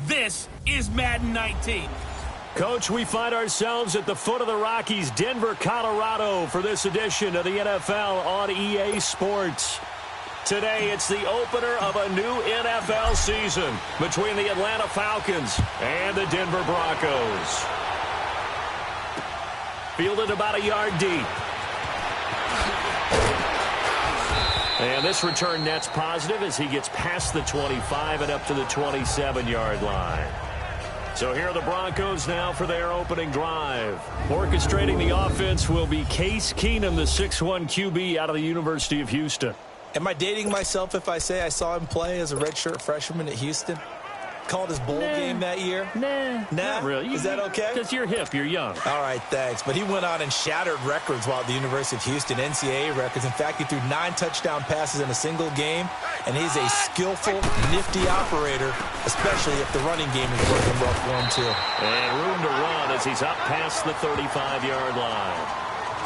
This is Madden 19. Coach, we find ourselves at the foot of the Rockies, Denver, Colorado, for this edition of the NFL on EA Sports. Today, it's the opener of a new NFL season between the Atlanta Falcons and the Denver Broncos. Fielded about a yard deep. And this return net's positive as he gets past the 25 and up to the 27-yard line. So here are the Broncos now for their opening drive. Orchestrating the offense will be Case Keenum, the 6'1 QB out of the University of Houston. Am I dating myself if I say I saw him play as a redshirt freshman at Houston? Called his bowl game that year? Nah, not really. Is that okay? Because you're hip, you're young. All right, thanks. But he went on and shattered records while at the University of Houston, NCAA records. In fact, he threw 9 touchdown passes in a single game, and he's a skillful, nifty operator, especially if the running game is working well for him, too. And room to run as he's up past the 35-yard line.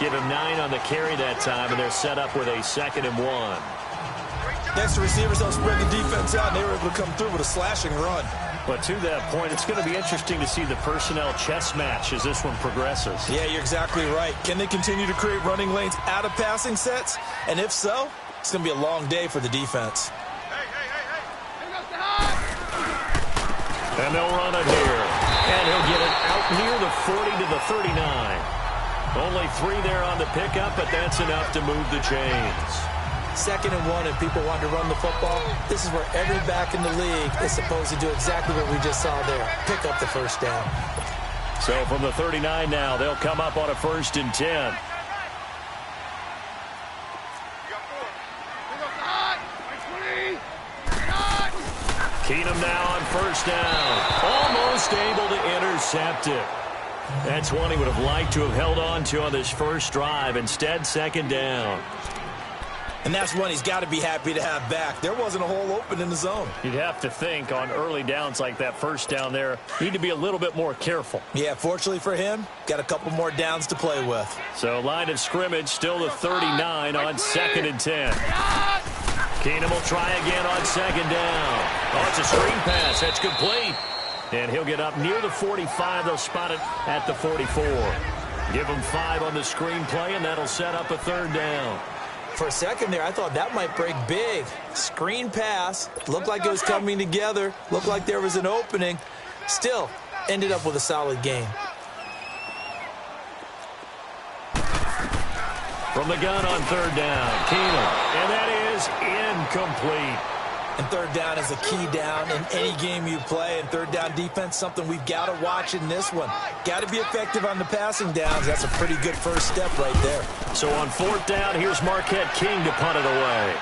Give him 9 on the carry that time, and they're set up with a 2nd and 1. Next, the receivers don't spread the defense out, and they were able to come through with a slashing run. But to that point, it's going to be interesting to see the personnel chess match as this one progresses. Yeah, you're exactly right. Can they continue to create running lanes out of passing sets? And if so, it's going to be a long day for the defense. And they'll run it here. And he'll get it out near the 40 to the 39. Only 3 there on the pickup, but that's enough to move the chains. 2nd and 1 and people want to run the football. This is where every back in the league is supposed to do exactly what we just saw there. Pick up the first down. So from the 39 now, they'll come up on a 1st and 10. Keenum now on 1st down. Almost able to intercept it. That's one he would have liked to have held on to on this first drive. Instead, 2nd down. And that's one he's got to be happy to have back. There wasn't a hole open in the zone. You'd have to think on early downs like that first down there, need to be a little bit more careful. Yeah, fortunately for him, got a couple more downs to play with. So line of scrimmage still the 39 on 2nd and 10. Keenum will try again on 2nd down. Oh, it's a screen pass. That's complete. And he'll get up near the 45. They'll spot it at the 44. Give him 5 on the screen play, and that'll set up a 3rd down. For a second there, I thought that might break big. Screen pass. Looked like it was coming together. Looked like there was an opening. Still, ended up with a solid game. From the gun on 3rd down, Keenum. And that is incomplete. And 3rd down is a key down in any game you play. And 3rd down defense, something we've got to watch in this one. Got to be effective on the passing downs. That's a pretty good first step right there. So on 4th down, here's Marquette King to punt it away.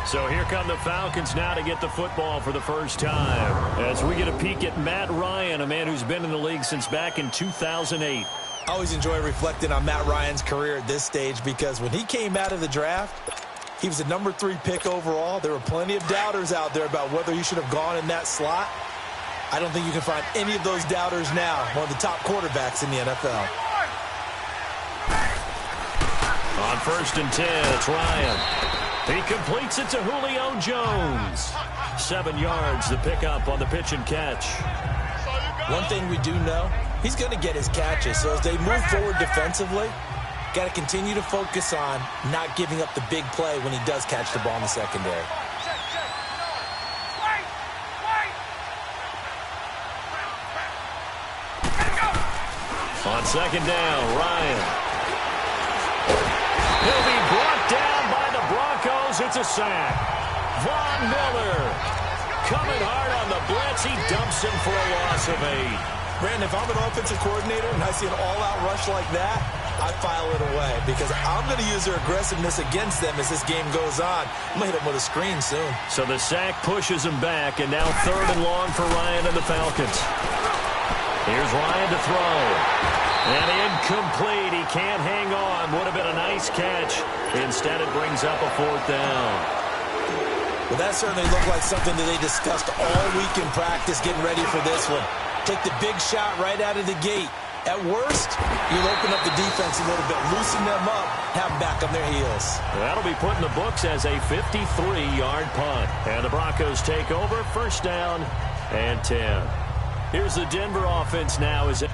So here come the Falcons now to get the football for the first time. As we get a peek at Matt Ryan, a man who's been in the league since back in 2008. I always enjoy reflecting on Matt Ryan's career at this stage because when he came out of the draft, he was a number 3 pick overall. There were plenty of doubters out there about whether he should have gone in that slot. I don't think you can find any of those doubters now. One of the top quarterbacks in the NFL. On 1st and 10, it's Ryan. He completes it to Julio Jones. 7 yards, the pickup on the pitch and catch. One thing we do know, he's going to get his catches. So as they move forward defensively, got to continue to focus on not giving up the big play when he does catch the ball in the secondary. On 2nd down, Ryan. He'll be brought down by the Broncos. It's a sack. Von Miller coming hard on the blitz. He dumps him for a loss of 8. Brandon, if I'm an offensive coordinator and I see an all-out rush like that, I file it away because I'm going to use their aggressiveness against them as this game goes on. I'm going to hit them with a screen soon. So the sack pushes him back, and now 3rd and long for Ryan and the Falcons. Here's Ryan to throw. And incomplete. He can't hang on. Would have been a nice catch. Instead, it brings up a 4th down. Well, that certainly looked like something that they discussed all week in practice getting ready for this one. Take the big shot right out of the gate. At worst, you'll open up the defense a little bit, loosen them up, have them back on their heels. That'll be put in the books as a 53-yard punt. And the Broncos take over, first down and 10. Here's the Denver offense now as it...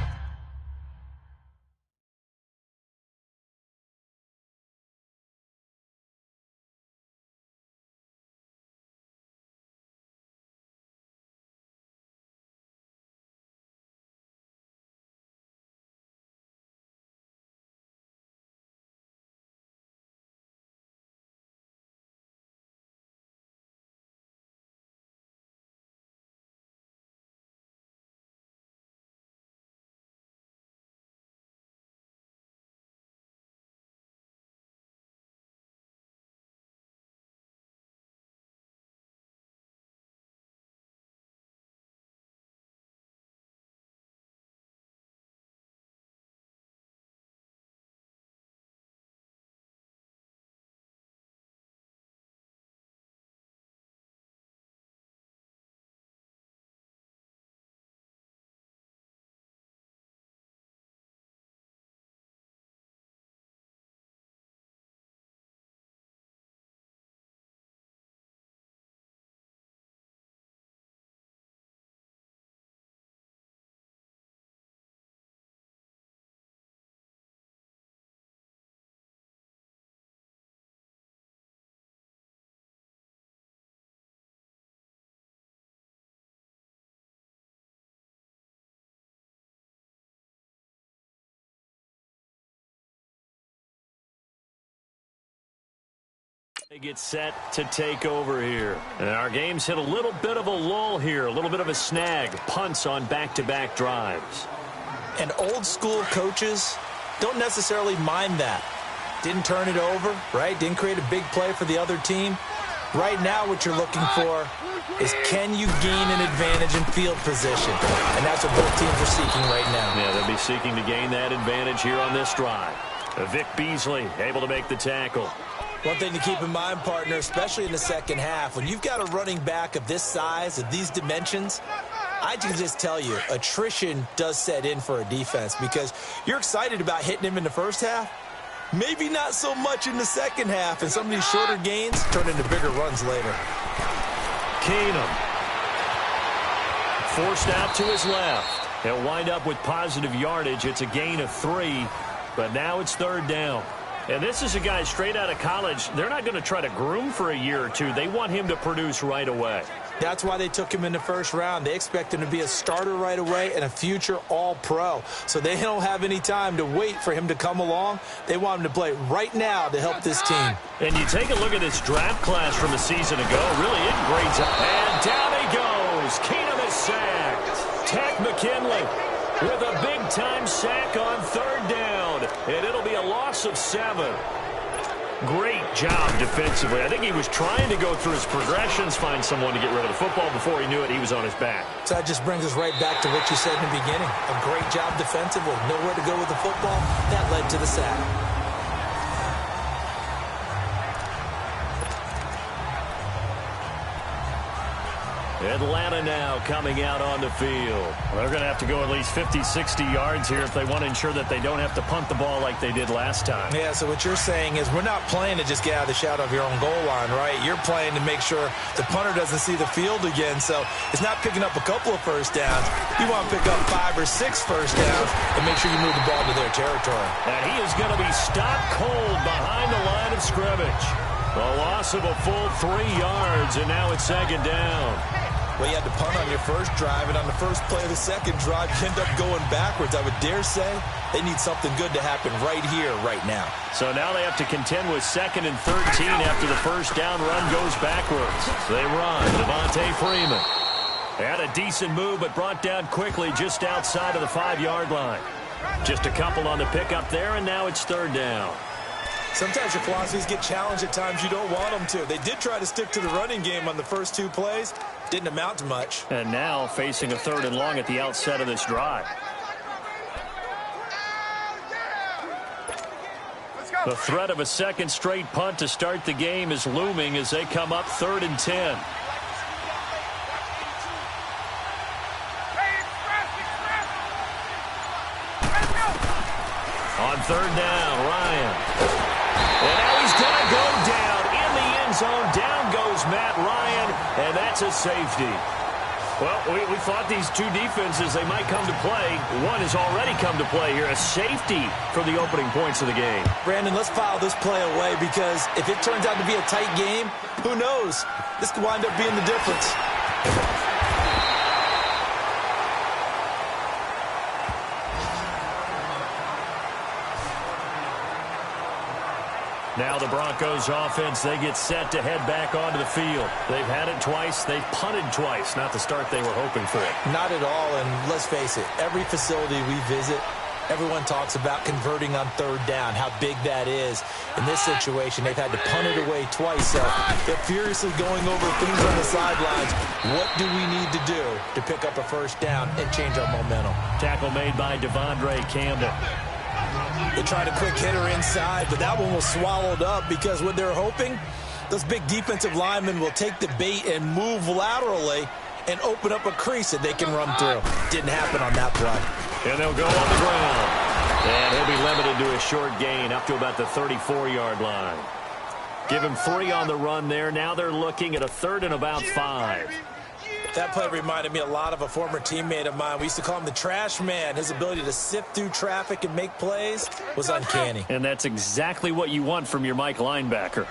They get set to take over here. And our game's hit a little bit of a lull here, a little bit of a snag. Punts on back-to-back drives. And old-school coaches don't necessarily mind that. Didn't turn it over, right? Didn't create a big play for the other team. Right now what you're looking for is can you gain an advantage in field position? And that's what both teams are seeking right now. Yeah, they'll be seeking to gain that advantage here on this drive. Vic Beasley able to make the tackle. One thing to keep in mind, partner, especially in the second half, when you've got a running back of this size, of these dimensions, I can just tell you, attrition does set in for a defense because you're excited about hitting him in the first half. Maybe not so much in the second half, and some of these shorter gains turn into bigger runs later. Keenum. Forced out to his left. He'll wind up with positive yardage. It's a gain of 3, but now it's third down. And this is a guy straight out of college. They're not going to try to groom for a year or two. They want him to produce right away. That's why they took him in the first round. They expect him to be a starter right away and a future all-pro. So they don't have any time to wait for him to come along. They want him to play right now to help this team. And you take a look at this draft class from a season ago. Really, it grades up. And down he goes. Keenum is sacked. Tech McKinley with a big-time sack on third down. And it'll be a loss of 7. Great job defensively. I think he was trying to go through his progressions, find someone to get rid of the football. Before he knew it, he was on his back. So that just brings us right back to what you said in the beginning. A great job defensively. Nowhere to go with the football. That led to the sack. Atlanta now coming out on the field. They're going to have to go at least 50, 60 yards here if they want to ensure that they don't have to punt the ball like they did last time. Yeah, so what you're saying is we're not playing to just get out of the shadow of your own goal line, right? You're playing to make sure the punter doesn't see the field again. So it's not picking up a couple of first downs. You want to pick up 5 or 6 first downs and make sure you move the ball to their territory. And he is going to be stopped cold behind the line of scrimmage. A loss of a full 3 yards, and now it's second down. Well, you had to punt on your first drive, and on the first play of the second drive, you end up going backwards. I would dare say they need something good to happen right here, right now. So now they have to contend with 2nd and 13 after the first down run goes backwards. They run. Devontae Freeman had a decent move, but brought down quickly just outside of the 5-yard line. Just a couple on the pickup there, and now it's third down. Sometimes your philosophies get challenged at times you don't want them to. They did try to stick to the running game on the first 2 plays. Didn't amount to much. And now facing a 3rd and long at the outset of this drive. The threat of a second straight punt to start the game is looming as they come up 3rd and 10. On 3rd down, Ryan. a safety. Well, we thought these two defenses, they might come to play. One has already come to play here, a safety for the opening points of the game. Brandon, let's file this play away because if it turns out to be a tight game, who knows? This could wind up being the difference. Now the Broncos offense, they get set to head back onto the field. They've had it twice. They've punted twice. Not the start they were hoping for. Not at all, and let's face it, every facility we visit, everyone talks about converting on third down, how big that is. In this situation, they've had to punt it away twice, so they're furiously going over things on the sidelines. What do we need to do to pick up a first down and change our momentum? Tackle made by Devondre Campbell. They tried a quick hitter inside, but that one was swallowed up because what they're hoping, those big defensive linemen will take the bait and move laterally and open up a crease that they can run through. Didn't happen on that play. And they'll go on the ground. And he'll be limited to a short gain up to about the 34-yard line. Give him 3 on the run there. Now they're looking at a 3rd and about 5. That play reminded me a lot of a former teammate of mine. We used to call him the trash man. His ability to sift through traffic and make plays was uncanny. And that's exactly what you want from your Mike linebacker.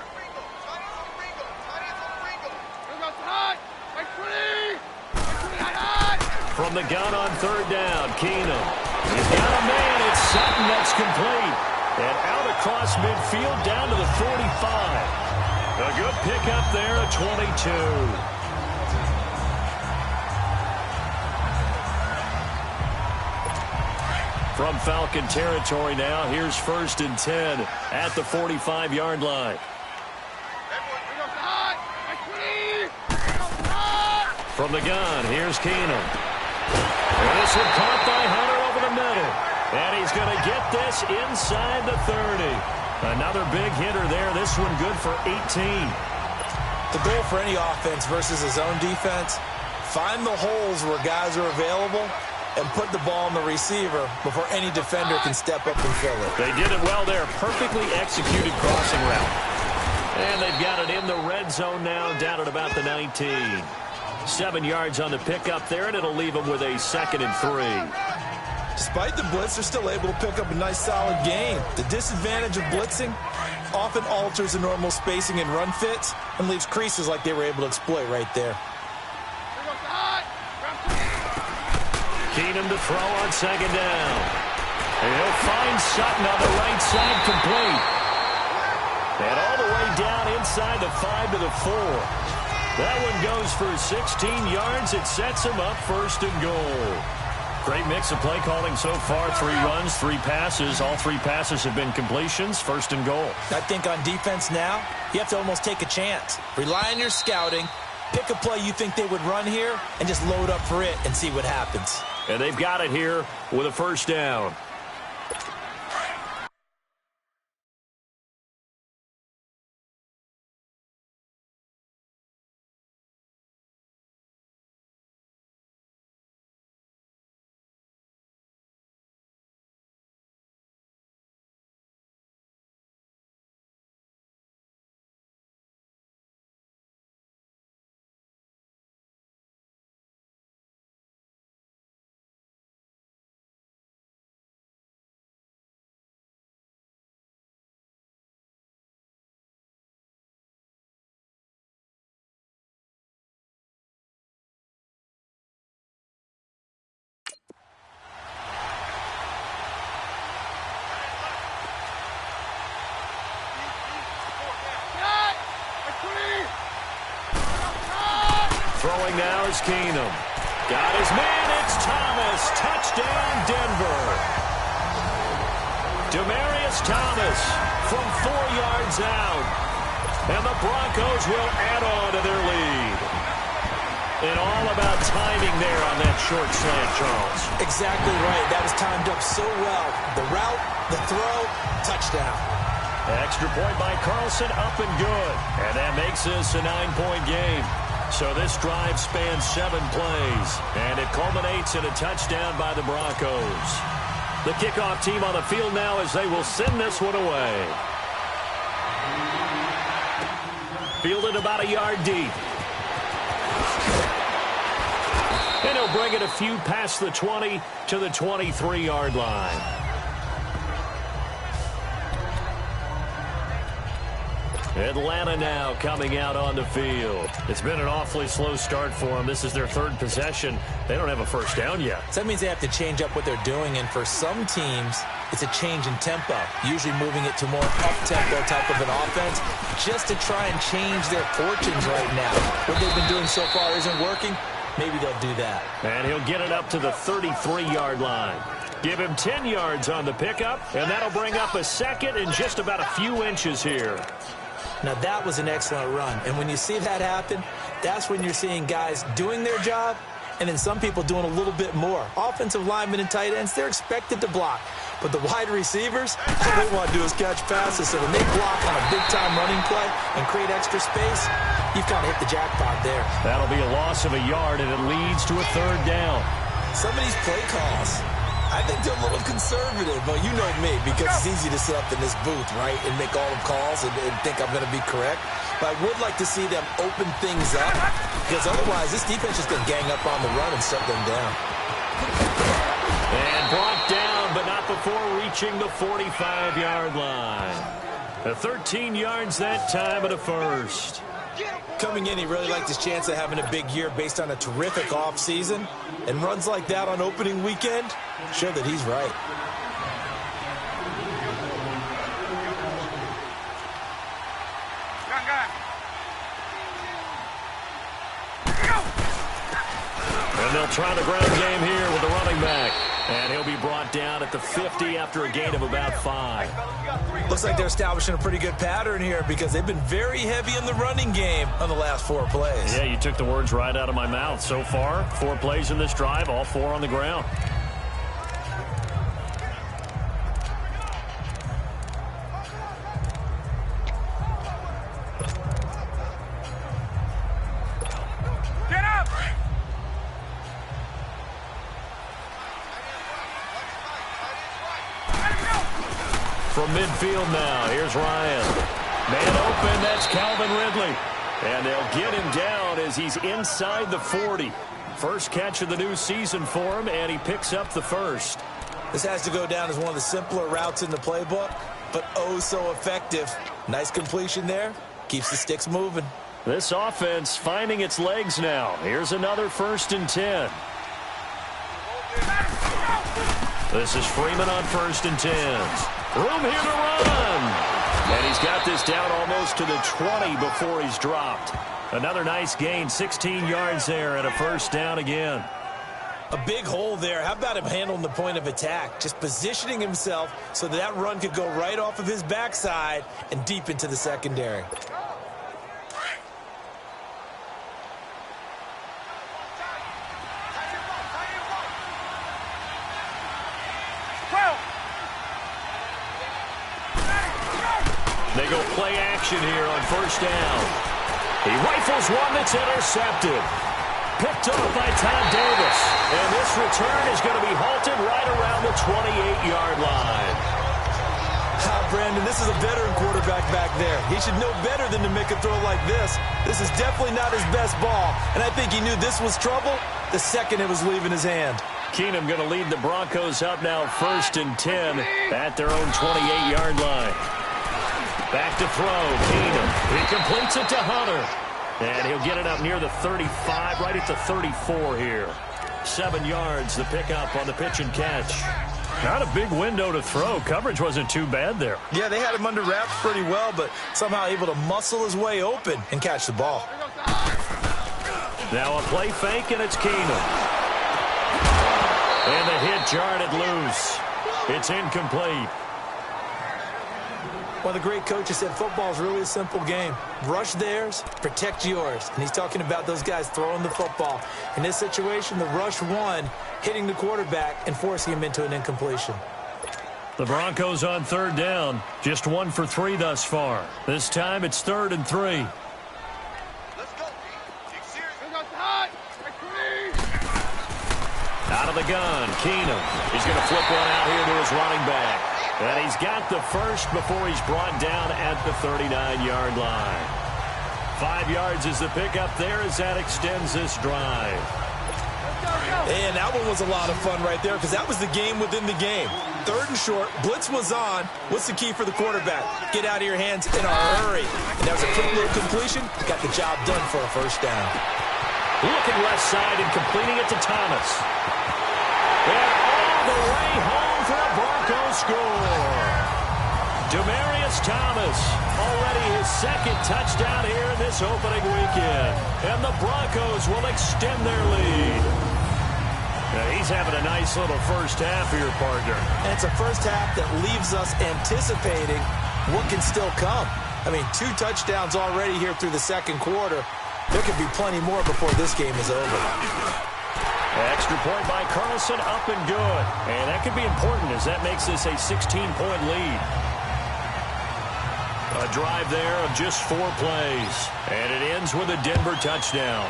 From the gun on 3rd down, Keenum. He's got a man. It's Sutton that's complete. And out across midfield down to the 45. A good pickup there at 22. From Falcon territory now, here's 1st and 10 at the 45-yard line. From the gun, here's Keenum. And this one caught by Hunter over the middle. And he's going to get this inside the 30. Another big hitter there. This one good for 18. The goal for any offense versus his own defense, find the holes where guys are available and put the ball on the receiver before any defender can step up and fill it. They did it well there. Perfectly executed crossing route. And they've got it in the red zone now, down at about the 19. 7 yards on the pickup there, and it'll leave them with a 2nd and 3. Despite the blitz, they're still able to pick up a nice, solid gain. The disadvantage of blitzing often alters the normal spacing and run fits and leaves creases like they were able to exploit right there. Keenum to throw on 2nd down. And he'll find Sutton on the right side complete. And all the way down inside the 5 to the 4. That one goes for 16 yards. It sets him up 1st and goal. Great mix of play calling so far. 3 runs, 3 passes. All 3 passes have been completions. 1st and goal. I think on defense now, you have to almost take a chance. Rely on your scouting. Pick a play you think they would run here and just load up for it and see what happens. And they've got it here with a 1st down. Throwing now is Keenum. Got his man. It's Thomas. Touchdown, Denver. Demaryius Thomas from 4 yards out. And the Broncos will add on to their lead. And all about timing there on that short slant, Charles. Exactly right. That was timed up so well. The route, the throw, touchdown. Extra point by Carlson, up and good. And that makes this a 9-point game. So this drive spans 7 plays, and it culminates in a touchdown by the Broncos. The kickoff team on the field now as they will send this one away. Fielded about a yard deep. And he'll bring it a few past the 20 to the 23-yard line. Atlanta now coming out on the field. It's been an awfully slow start for them. This is their third possession. They don't have a first down yet. So that means they have to change up what they're doing, and for some teams, it's a change in tempo, usually moving it to more up-tempo type of an offense just to try and change their fortunes right now. What they've been doing so far isn't working. Maybe they'll do that. And he'll get it up to the 33-yard line. Give him 10 yards on the pickup, and that'll bring up a second and just about a few inches here. Now, that was an excellent run. And when you see that happen, that's when you're seeing guys doing their job and then some people doing a little bit more. Offensive linemen and tight ends, they're expected to block. But the wide receivers, all they want to do is catch passes. So when they block on a big-time running play and create extra space, you've kind of hit the jackpot there. That'll be a loss of a yard, and it leads to a third down. Some of these play calls, I think they're a little conservative, but you know me, because it's easy to sit up in this booth, right, and make all the calls and think I'm going to be correct. But I would like to see them open things up, because otherwise this defense is going to gang up on the run and shut them down. And brought down, but not before reaching the 45-yard line. 13 yards that time and a first. Coming in, he really liked his chance of having a big year based on a terrific offseason. And runs like that on opening weekend show that he's right. And they'll try the ground game here with the running back. And he'll be brought down at the 50 after a gain of about 5. Looks like they're establishing a pretty good pattern here because they've been very heavy in the running game on the last 4 plays. Yeah, you took the words right out of my mouth. So far, 4 plays in this drive, all 4 on the ground. From midfield now, here's Ryan. Man open, that's Calvin Ridley. And they'll get him down as he's inside the 40. First catch of the new season for him, and he picks up the first. This has to go down as one of the simpler routes in the playbook, but oh so effective. Nice completion there. Keeps the sticks moving. This offense finding its legs now. Here's another 1st and 10. This is Freeman on 1st and 10. Room here to run. And he's got this down almost to the 20 before he's dropped. Another nice gain, 16 yards there, and a first down again. A big hole there. How about him handling the point of attack? Just positioning himself so that run could go right off of his backside and deep into the secondary. They go play action here on 1st down. He rifles one that's intercepted. Picked up by Todd Davis. And this return is going to be halted right around the 28-yard line. Brandon, this is a veteran quarterback back there. He should know better than to make a throw like this. This is definitely not his best ball. And I think he knew this was trouble the second it was leaving his hand. Keenum going to lead the Broncos up now 1st and 10 at their own 28-yard line. Back to throw, Keenum. He completes it to Hunter. And he'll get it up near the 35, right at the 34 here. 7 yards, the pickup on the pitch and catch. Not a big window to throw. Coverage wasn't too bad there. Yeah, they had him under wraps pretty well, but somehow able to muscle his way open and catch the ball. Now a play fake, and it's Keenum. And the hit jarred it loose. It's incomplete. One of the great coaches said football is really a simple game. Rush theirs, protect yours. And he's talking about those guys throwing the football. In this situation, the rush one, hitting the quarterback and forcing him into an incompletion. The Broncos on 3rd down. Just 1 for 3 thus far. This time it's 3rd and 3. Let's go. Out of the gun, Keenum. He's going to flip one out here to his running back. And he's got the first before he's brought down at the 39-yard line. 5 yards is the pickup there as that extends this drive. And that one was a lot of fun right there because that was the game within the game. 3rd and short, blitz was on. What's the key for the quarterback? Get out of your hands in a hurry. And that was a quick little completion. Got the job done for a first down. Looking left side and completing it to Thomas. And all the way home for a Broncos score. Demaryius Thomas, already his 2nd touchdown here in this opening weekend. And the Broncos will extend their lead. Now he's having a nice little first half for your partner. And it's a first half that leaves us anticipating what can still come. I mean, 2 touchdowns already here through the 2nd quarter. There could be plenty more before this game is over. Extra point by Carlson, up and good. And that could be important as that makes this a 16-point lead. A drive there of just 4 plays. And it ends with a Denver touchdown.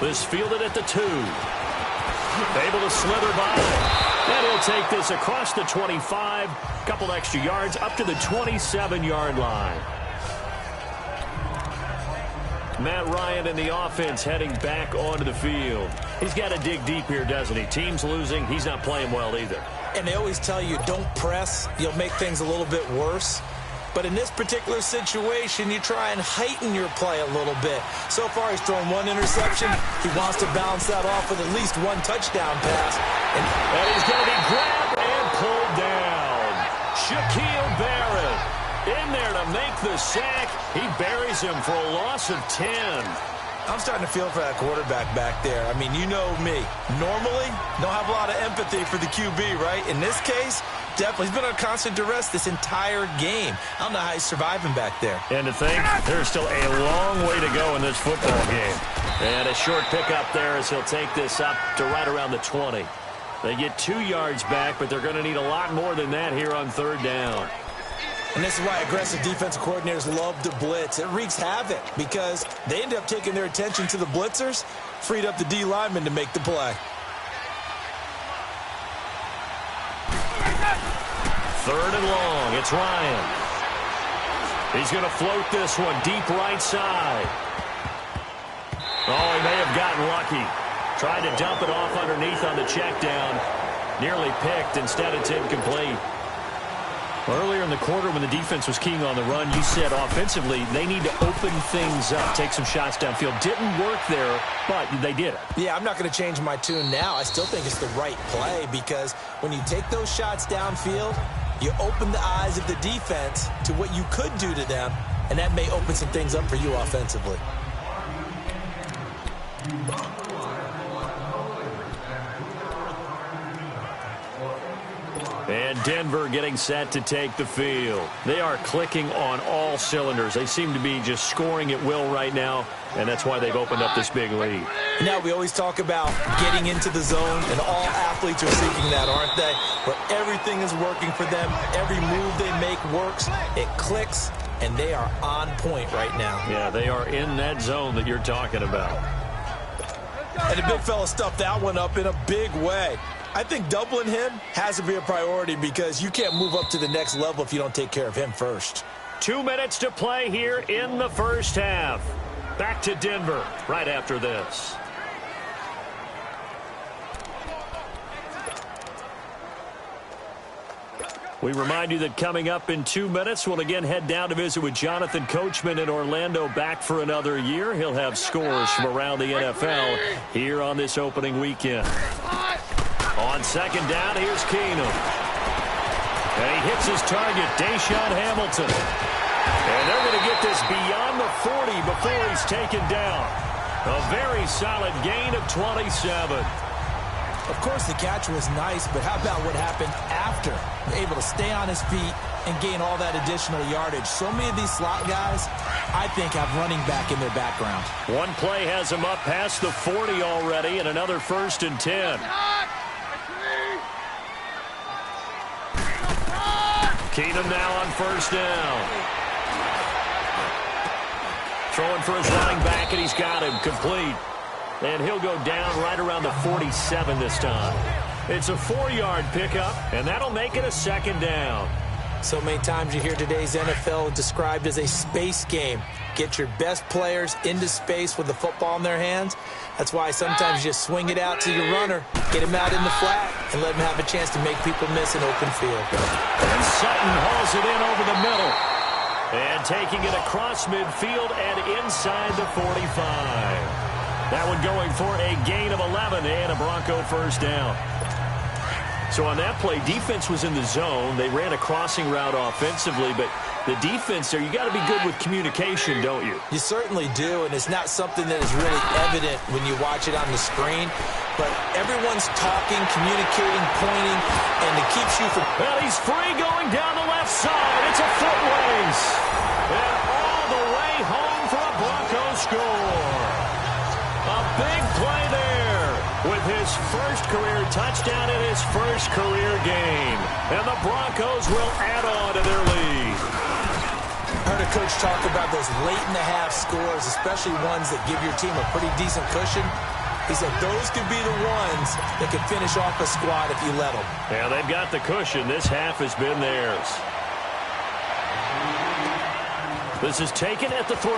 This fielded at the 2. Able to slither by. And he'll take this across the 25. Couple extra yards up to the 27-yard line. Matt Ryan and the offense heading back onto the field. He's got to dig deep here, doesn't he? Team's losing. He's not playing well either. And they always tell you, don't press. You'll make things a little bit worse. But in this particular situation, you try and heighten your play a little bit. So far, he's thrown 1 interception. He wants to bounce that off with at least 1 touchdown pass. And he's going to be grabbed and pulled down. Shaquille Barrett in there to make the sack. He buries him for a loss of 10. I'm starting to feel for that quarterback back there. I mean, you know me. Normally, don't have a lot of empathy for the QB, right? In this case, definitely. He's been on constant duress this entire game. I don't know how he's surviving back there. And to think, there's still a long way to go in this football game. And a short pickup there as he'll take this up to right around the 20. They get 2 yards back, but they're going to need a lot more than that here on 3rd down. And this is why aggressive defensive coordinators love to blitz. It wreaks havoc because they end up taking their attention to the blitzers, freed up the D lineman to make the play. 3rd and long. It's Ryan. He's going to float this one deep right side. Oh, he may have gotten lucky. Tried to dump it off underneath on the check down. Nearly picked. Instead, it's incomplete. Earlier in the quarter when the defense was keying on the run, you said offensively they need to open things up, take some shots downfield. Didn't work there, but they did it. Yeah, I'm not going to change my tune now. I still think it's the right play because when you take those shots downfield, you open the eyes of the defense to what you could do to them, and that may open some things up for you offensively. And Denver getting set to take the field. They are clicking on all cylinders. They seem to be just scoring at will right now, and that's why they've opened up this big lead. Now, we always talk about getting into the zone, and all athletes are seeking that, aren't they? But everything is working for them. Every move they make works. It clicks, and they are on point right now. Yeah, they are in that zone that you're talking about. And the big fella stuffed that one up in a big way. I think doubling him has to be a priority because you can't move up to the next level if you don't take care of him first. 2 minutes to play here in the first half. Back to Denver right after this. We remind you that coming up in 2 minutes, we'll again head down to visit with Jonathan Coachman in Orlando, back for another year. He'll have scores from around the NFL here on this opening weekend. On 2nd down, here's Keenum. And he hits his target, Deshaun Hamilton. And they're going to get this beyond the 40 before he's taken down. A very solid gain of 27. Of course, the catch was nice, but how about what happened after? Able to stay on his feet and gain all that additional yardage. So many of these slot guys, I think, have running back in their background. One play has him up past the 40 already, and another 1st and 10. Keenum now on 1st down. Throwing for his running back, and he's got him complete. And he'll go down right around the 47 this time. It's a 4-yard pickup, and that'll make it a 2nd down. So many times you hear today's NFL described as a space game. get your best players into space with the football in their hands. That's why sometimes you just swing it out to your runner, get him out in the flat, and let him have a chance to make people miss an open field. And Sutton hauls it in over the middle. And taking it across midfield and inside the 45. That one going for a gain of 11 and a Bronco first down. So on that play, defense was in the zone. They ran a crossing route offensively, but the defense there, you got to be good with communication, don't you? You certainly do, and it's not something that is really evident when you watch it on the screen. But everyone's talking, communicating, pointing, and it keeps you from... Well, he's free going down the left side. It's a foot race. And all the way home for a Bronco score. A big play there with his first career touchdown in his first career game. And the Broncos will add on to their lead. I heard a coach talk about those late-in-the-half scores, especially ones that give your team a pretty decent cushion. He said those could be the ones that could finish off a squad if you let them. Yeah, they've got the cushion. This half has been theirs. This is taken at the 3.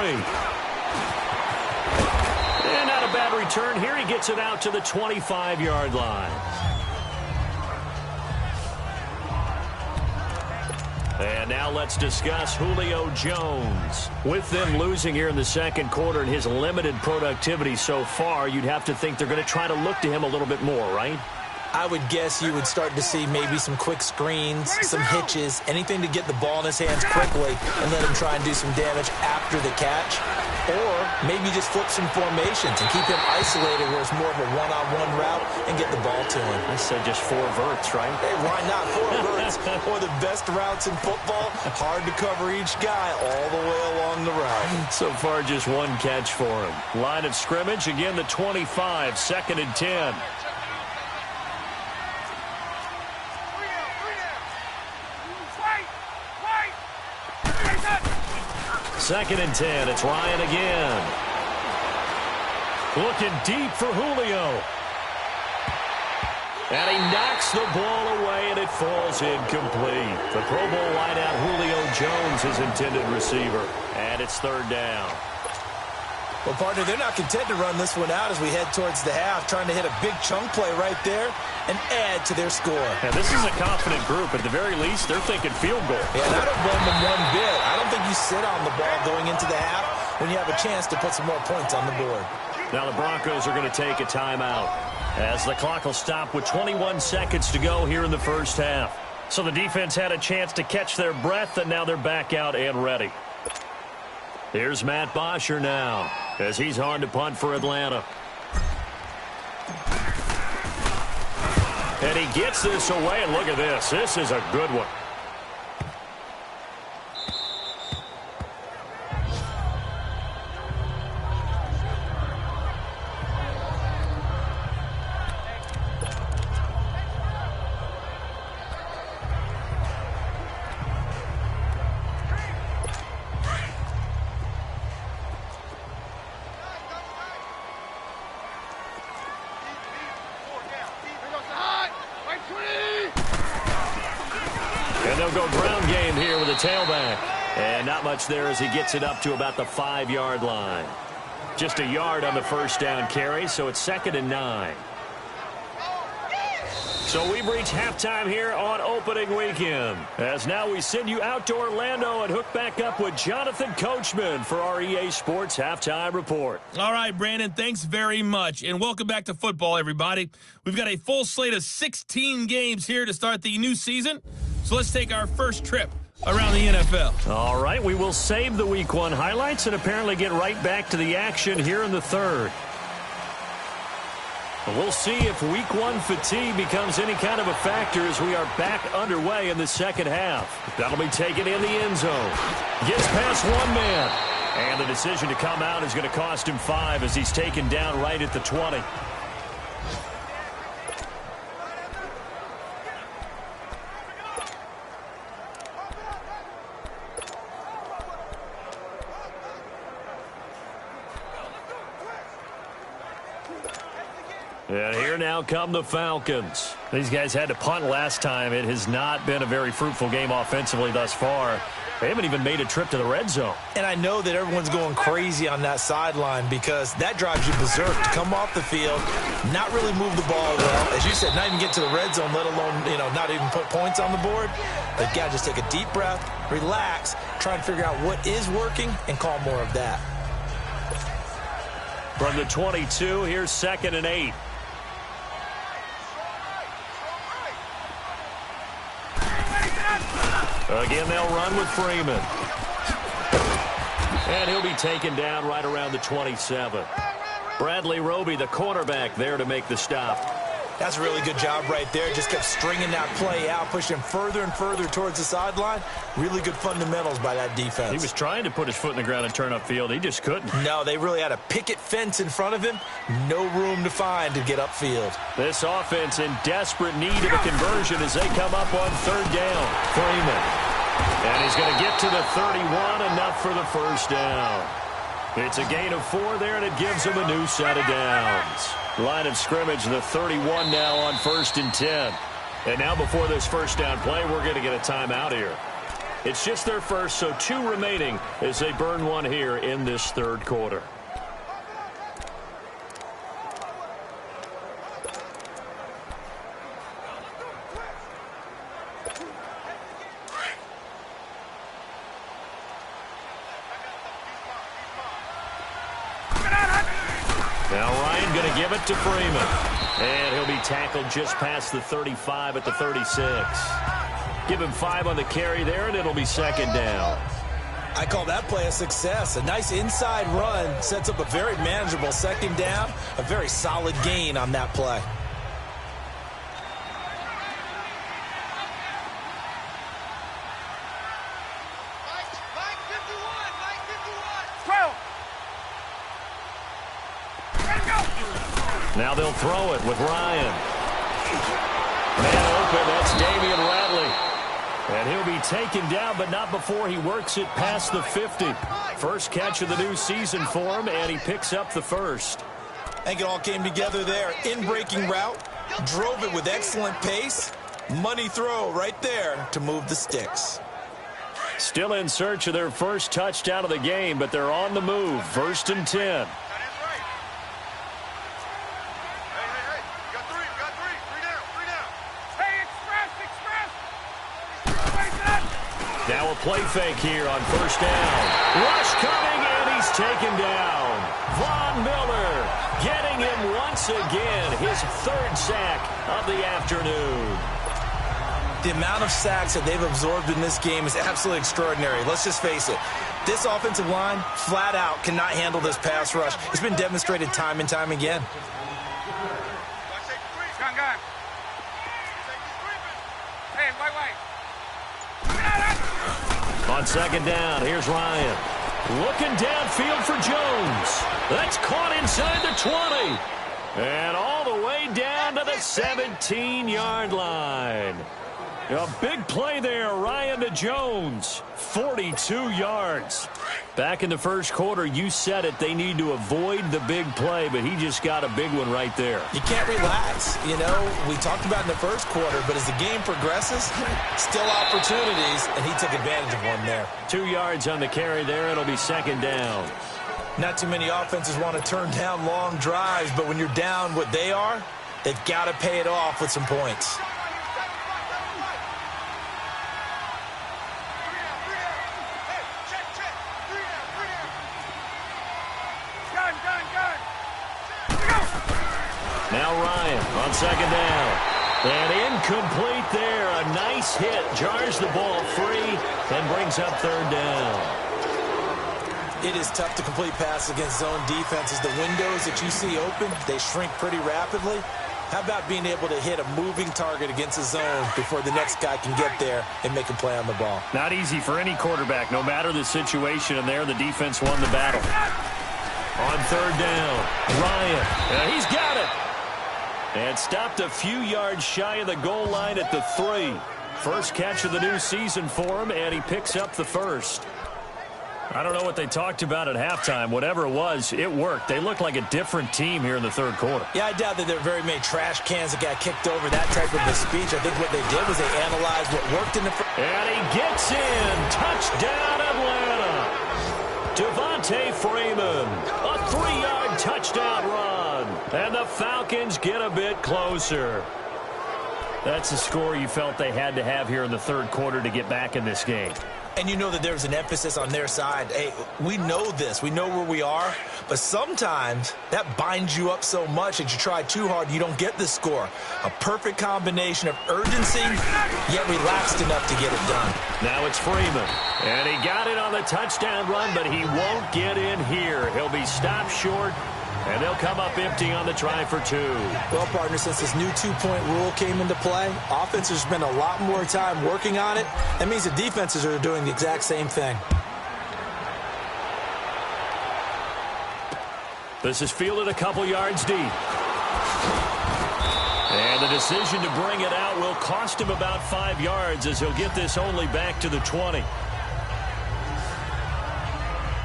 And not a bad return here. He gets it out to the 25-yard line. And now let's discuss Julio Jones. With them losing here in the second quarter and his limited productivity so far, you'd have to think they're going to try to look to him a little bit more, right? I would guess you would start to see maybe some quick screens, some hitches, anything to get the ball in his hands quickly and let him try and do some damage after the catch. Or maybe just flip some formations and keep him isolated where it's more of a one-on-one route and get the ball to him. I said just 4 verts, right? Hey, why not 4 verts? One of the best routes in football. Hard to cover each guy all the way along the route. So far, just 1 catch for him. Line of scrimmage, again, the 25, 2nd and 10. Second and 10. It's Ryan again. Looking deep for Julio. And he knocks the ball away, and it falls incomplete. The Pro Bowl wideout Julio Jones, his intended receiver. And it's 3rd down. Well, partner, they're not content to run this one out as we head towards the half, trying to hit a big chunk play right there and add to their score. Now, this is a confident group. At the very least, they're thinking field goal. Yeah, and I don't blame them one bit. I don't think you sit on the ball going into the half when you have a chance to put some more points on the board. Now the Broncos are going to take a timeout as the clock will stop with 21 seconds to go here in the first half. So the defense had a chance to catch their breath, and now they're back out and ready. Here's Matt Bosher now as he's on to punt for Atlanta. And he gets this away, and look at this. This is a good one. And they'll go ground game here with a tailback. And not much there as he gets it up to about the 5-yard line. Just a yard on the first down carry, so it's 2nd and 9. So we've reached halftime here on opening weekend. As now we send you out to Orlando and hook back up with Jonathan Coachman for our EA Sports Halftime Report. All right, Brandon, thanks very much. And welcome back to football, everybody. We've got a full slate of 16 games here to start the new season. So let's take our first trip around the NFL. All right, we will save the Week 1 highlights and apparently get right back to the action here in the third. We'll see if Week 1 fatigue becomes any kind of a factor as we are back underway in the second half. That'll be taken in the end zone. Gets past one man. And the decision to come out is going to cost him 5 as he's taken down right at the 20. And here now come the Falcons. These guys had to punt last time. It has not been a very fruitful game offensively thus far. They haven't even made a trip to the red zone. And I know that everyone's going crazy on that sideline because that drives you berserk to come off the field, not really move the ball well. As you said, not even get to the red zone, let alone, not even put points on the board. They've got to just take a deep breath, relax, try and figure out what is working and call more of that. From the 22, here's 2nd and 8. Again, they'll run with Freeman. And he'll be taken down right around the 27. Bradley Roby, the quarterback, there to make the stop. That's a really good job right there. Just kept stringing that play out, pushing further and further towards the sideline. Really good fundamentals by that defense. He was trying to put his foot in the ground and turn upfield. He just couldn't. No, they really had a picket fence in front of him. No room to find to get upfield. This offense in desperate need of a conversion as they come up on 3rd down. Freeman. And he's going to get to the 31, enough for the first down. It's a gain of 4 there, and it gives him a new set of downs. Line of scrimmage, the 31 now on 1st and 10. And now before this first down play, we're going to get a timeout here. It's just their first, so 2 remaining as they burn one here in this 3rd quarter. Now Ryan going to give it to Freeman. And he'll be tackled just past the 35 at the 36. Give him 5 on the carry there, and it'll be 2nd down. I call that play a success. A nice inside run sets up a very manageable 2nd down. A very solid gain on that play. Now they'll throw it with Ryan. Man open, that's Damian Radley. And he'll be taken down, but not before he works it past the 50. First catch of the new season for him, and he picks up the first. I think it all came together there. In-breaking route, drove it with excellent pace. Money throw right there to move the sticks. Still in search of their first touchdown of the game, but they're on the move. 1st and 10. Now a play fake here on 1st down. Rush coming, and he's taken down. Von Miller getting him once again, his 3rd sack of the afternoon. The amount of sacks that they've absorbed in this game is absolutely extraordinary. Let's just face it. This offensive line, flat out, cannot handle this pass rush. It's been demonstrated time and time again. On 2nd down, here's Ryan. Looking downfield for Jones. That's caught inside the 20. And all the way down to the 17-yard line. A big play there, Ryan to Jones. 42 yards. Back in the first quarter, you said it, they need to avoid the big play, but he just got a big one right there. You can't relax. We talked about in the first quarter, but as the game progresses, still opportunities, and he took advantage of one there. 2 yards on the carry there, it'll be 2nd down. Not too many offenses want to turn down long drives, but when you're down what they are, they've got to pay it off with some points. Now Ryan on 2nd down. And incomplete there. A nice hit. Jars the ball free and brings up 3rd down. It is tough to complete passes against zone defenses. The windows that you see open, they shrink pretty rapidly. How about being able to hit a moving target against a zone before the next guy can get there and make a play on the ball? Not easy for any quarterback, no matter the situation, and there the defense won the battle. On 3rd down, Ryan. He's got it. And stopped a few yards shy of the goal line at the 3. First catch of the new season for him, and he picks up the first. I don't know what they talked about at halftime. Whatever it was, it worked. They looked like a different team here in the third quarter. Yeah, I doubt that there were very many trash cans that got kicked over, that type of a speech. I think what they did was they analyzed what worked in the first. And he gets in. Touchdown, Atlanta. Devontae Freeman. A 3-yard touchdown run. And the Falcons get a bit closer. That's a score you felt they had to have here in the third quarter to get back in this game. And you know that there's an emphasis on their side. Hey, we know this. We know where we are. But sometimes that binds you up so much that you try too hard, you don't get the score. A perfect combination of urgency, yet relaxed enough to get it done. Now it's Freeman. And he got it on the touchdown run, but he won't get in here. He'll be stopped short. And they'll come up empty on the try for 2. Well, partner, since this new two-point rule came into play, offenses spend a lot more time working on it. That means the defenses are doing the exact same thing. This is fielded a couple yards deep. And the decision to bring it out will cost him about 5 yards as he'll get this only back to the 20.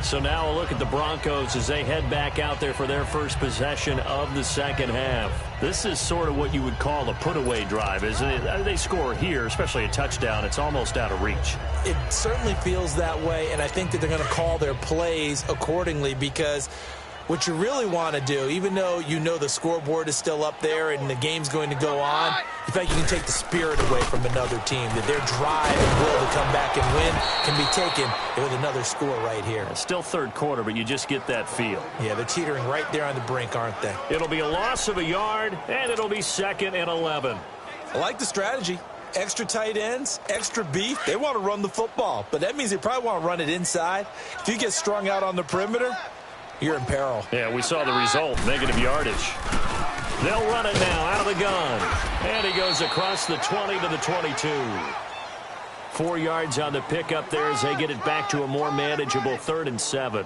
So now a look at the Broncos as they head back out there for their first possession of the second half. This is sort of what you would call a put-away drive, isn't it? They score here, especially a touchdown. It's almost out of reach. It certainly feels that way, and I think that they're going to call their plays accordingly because what you really want to do, even though you know the scoreboard is still up there and the game's going to go on, in fact, you can take the spirit away from another team, that their drive and will to come back and win can be taken with another score right here. It's still third quarter, but you just get that feel. Yeah, they're teetering right there on the brink, aren't they? It'll be a loss of a yard, and it'll be 2nd and 11. I like the strategy. Extra tight ends, extra beef. They want to run the football, but that means they probably want to run it inside. If you get strung out on the perimeter, you're in peril. Yeah, we saw the result, negative yardage. They'll run it now out of the gun. And he goes across the 20 to the 22. 4 yards on the pickup there as they get it back to a more manageable 3rd and 7.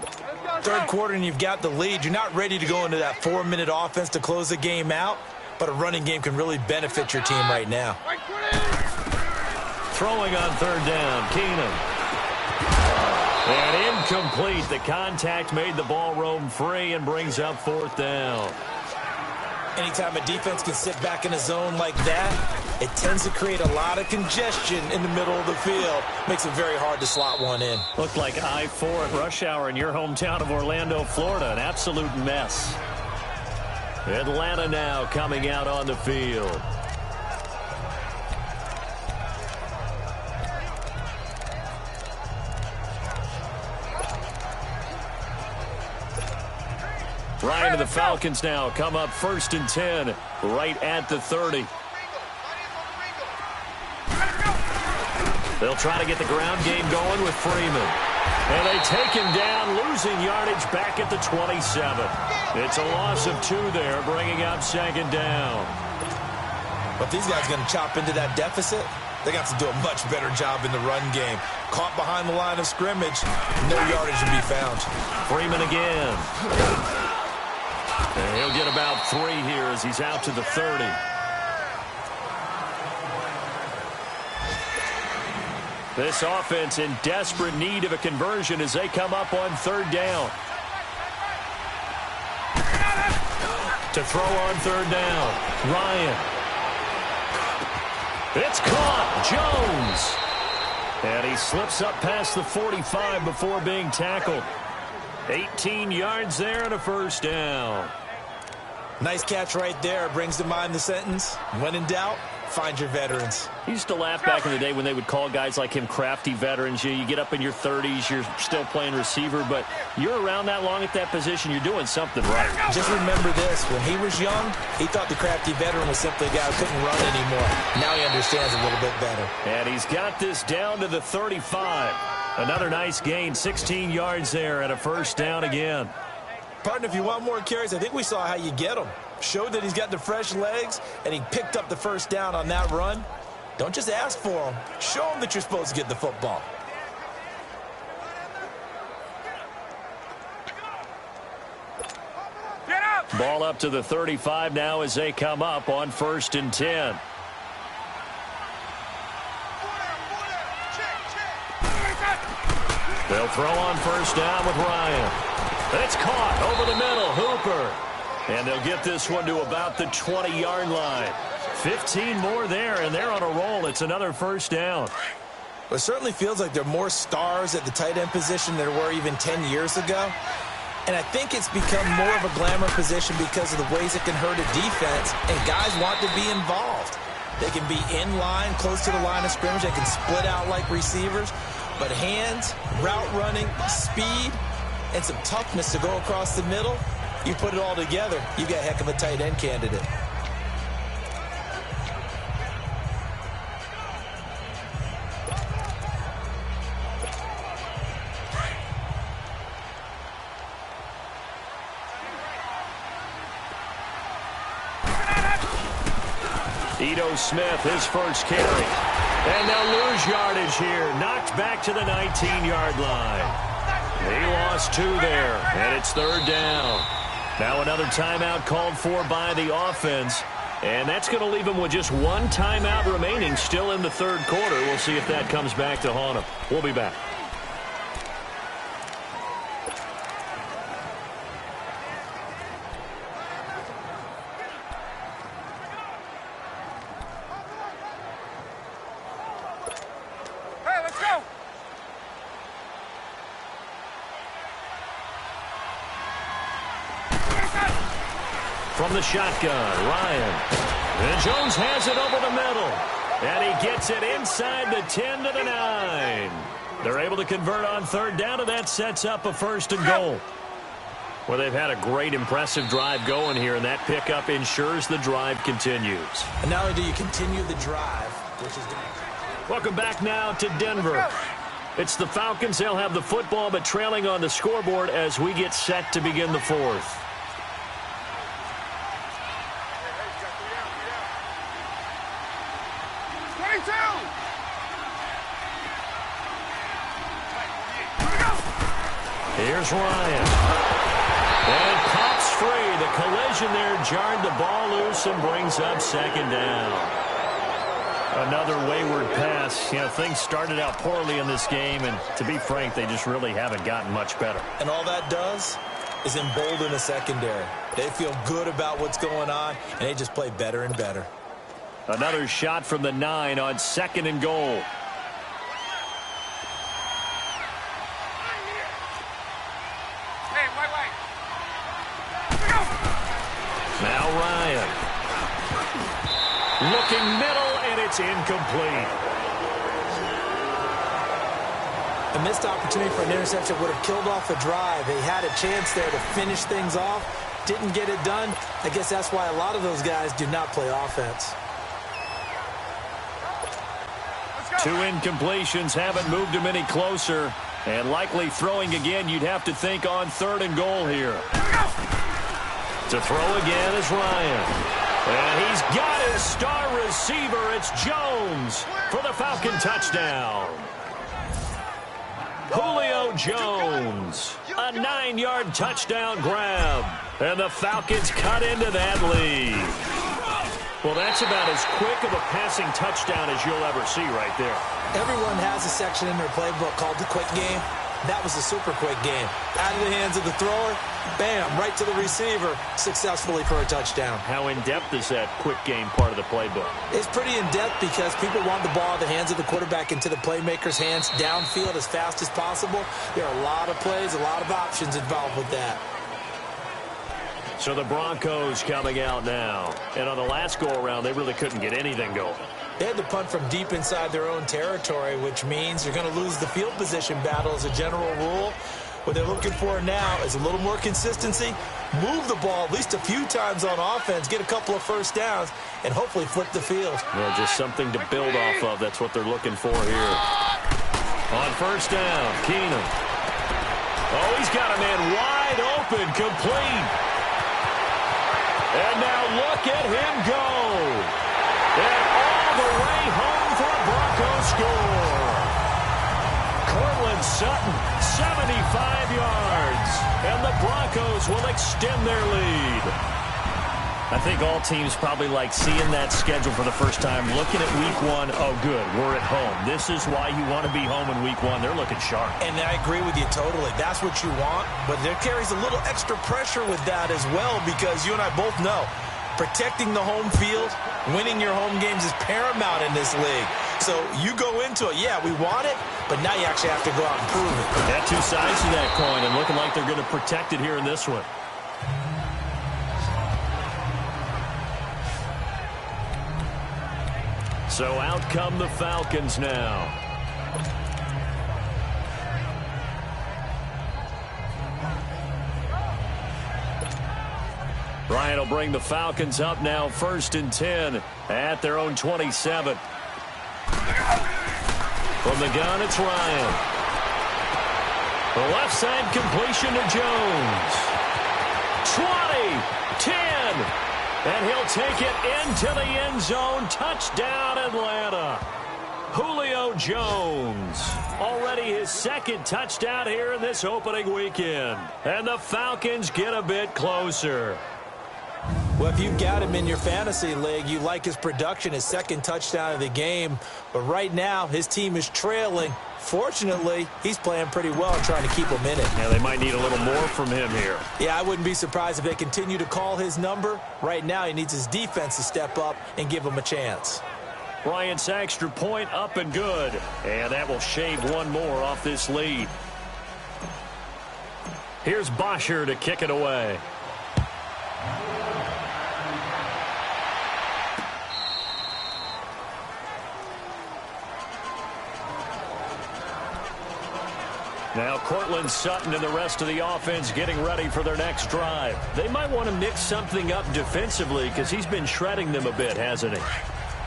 Third quarter and you've got the lead. You're not ready to go into that 4-minute offense to close the game out, but a running game can really benefit your team right now. Throwing on 3rd down, Keenum. And incomplete. The contact made the ball roam free and brings up 4th down. Anytime a defense can sit back in a zone like that, it tends to create a lot of congestion in the middle of the field. Makes it very hard to slot one in. Looked like I-4 at rush hour in your hometown of Orlando, Florida. An absolute mess. Atlanta now coming out on the field. Ryan and the Falcons now come up 1st and 10 right at the 30. They'll try to get the ground game going with Freeman. And they take him down, losing yardage back at the 27. It's a loss of 2 there, bringing up 2nd down. But these guys are going to chop into that deficit. They got to do a much better job in the run game. Caught behind the line of scrimmage, no yardage to be found. Freeman again. And he'll get about 3 here as he's out to the 30. This offense in desperate need of a conversion as they come up on 3rd down. To throw on 3rd down, Ryan. It's caught, Jones. And he slips up past the 45 before being tackled. 18 yards there and a 1st down. Nice catch right there. Brings to mind the sentence, when in doubt, find your veterans. He used to laugh back in the day when they would call guys like him crafty veterans. You get up in your 30s, you're still playing receiver, but you're around that long at that position, you're doing something right. Just remember this, when he was young, he thought the crafty veteran was simply a guy who couldn't run anymore. Now he understands a little bit better. And he's got this down to the 35. Another nice gain, 16 yards there and a 1st down again. Partner, if you want more carries, I think we saw how you get them. Showed that he's got the fresh legs, and he picked up the 1st down on that run. Don't just ask for them. Show them that you're supposed to get the football. Ball up to the 35 now as they come up on 1st and 10. They'll throw on first down with Ryan. It's caught over the middle. Hooper. And they'll get this one to about the 20-yard line. 15 more there, and they're on a roll. It's another first down. Well, it certainly feels like there are more stars at the tight end position than there were even 10 years ago. And I think it's become more of a glamour position because of the ways it can hurt a defense, and guys want to be involved. They can be in line, close to the line of scrimmage. They can split out like receivers. But hands, route running, speed, and some toughness to go across the middle, you put it all together, you got a heck of a tight end candidate. Ito Smith, his first carry. And they'll lose yardage here. Knocked back to the 19-yard line. He lost 2 there, and it's third down. Now another timeout called for by the offense. And that's going to leave him with just 1 timeout remaining still in the third quarter. We'll see if that comes back to haunt him. We'll be back. From the shotgun, Ryan. And Jones has it over the middle. And he gets it inside the 10 to the 9. They're able to convert on third down, and that sets up a first and goal. Well, they've had a great, impressive drive going here, and that pickup ensures the drive continues. And not only do you continue the drive, which is going to... Welcome back now to Denver. It's the Falcons. They'll have the football, but trailing on the scoreboard as we get set to begin the fourth. Here's Ryan. And pops free. The collision there jarred the ball loose and brings up second down. Another wayward pass. You know, things started out poorly in this game, and to be frank, they just really haven't gotten much better. And all that does is embolden a secondary. They feel good about what's going on, and they just play better and better. Another shot from the 9 on second and goal. Now Ryan. Looking middle, and it's incomplete. A missed opportunity for an interception would have killed off the drive. They had a chance there to finish things off. Didn't get it done. I guess that's why a lot of those guys do not play offense. 2 incompletions haven't moved him any closer. And likely throwing again, you'd have to think on third and goal here. To throw again is Ryan. And he's got his star receiver. It's Jones for the Falcon touchdown. Julio Jones. A 9-yard touchdown grab. And the Falcons cut into that lead. Well, that's about as quick of a passing touchdown as you'll ever see right there. Everyone has a section in their playbook called the quick game. That was a super quick game. Out of the hands of the thrower, bam, right to the receiver, successfully for a touchdown. How in-depth is that quick game part of the playbook? It's pretty in-depth because people want the ball in the hands of the quarterback into the playmaker's hands downfield as fast as possible. There are a lot of plays, a lot of options involved with that. So the Broncos coming out now. And on the last go-around, they really couldn't get anything going. They had to punt from deep inside their own territory, which means you're going to lose the field position battle as a general rule. What they're looking for now is a little more consistency, move the ball at least a few times on offense, get a couple of first downs, and hopefully flip the field. Yeah, just something to build off of. That's what they're looking for here. On first down, Keenum. Oh, he's got a man wide open, complete. And now look at him go. And all the way home for a Broncos score. Cortland Sutton, 75 yards. And the Broncos will extend their lead. I think all teams probably like seeing that schedule for the first time, looking at week one. Oh, good, we're at home. This is why you want to be home in week one. They're looking sharp. And I agree with you totally. That's what you want, but there carries a little extra pressure with that as well, because you and I both know protecting the home field, winning your home games is paramount in this league. So you go into it, yeah, we want it, but now you actually have to go out and prove it. Got two sides to that coin, and looking like they're going to protect it here in this one. So out come the Falcons now. Ryan will bring the Falcons up now, 1st and 10 at their own 27. From the gun, it's Ryan. The left side completion to Jones. 20, 10, and he'll take it into the end zone. Touchdown, Atlanta. Julio Jones, already his 2nd touchdown here in this opening weekend. And the Falcons get a bit closer. Well, if you've got him in your fantasy league, you like his production, his 2nd touchdown of the game. But right now, his team is trailing. Fortunately, he's playing pretty well and trying to keep him in it. Yeah, they might need a little more from him here. Yeah, I wouldn't be surprised if they continue to call his number. Right now, he needs his defense to step up and give him a chance. Bryant's extra point up and good. And that will shave one more off this lead. Here's Bosher to kick it away. Now Cortland Sutton and the rest of the offense getting ready for their next drive. They might want to mix something up defensively because he's been shredding them a bit, hasn't he?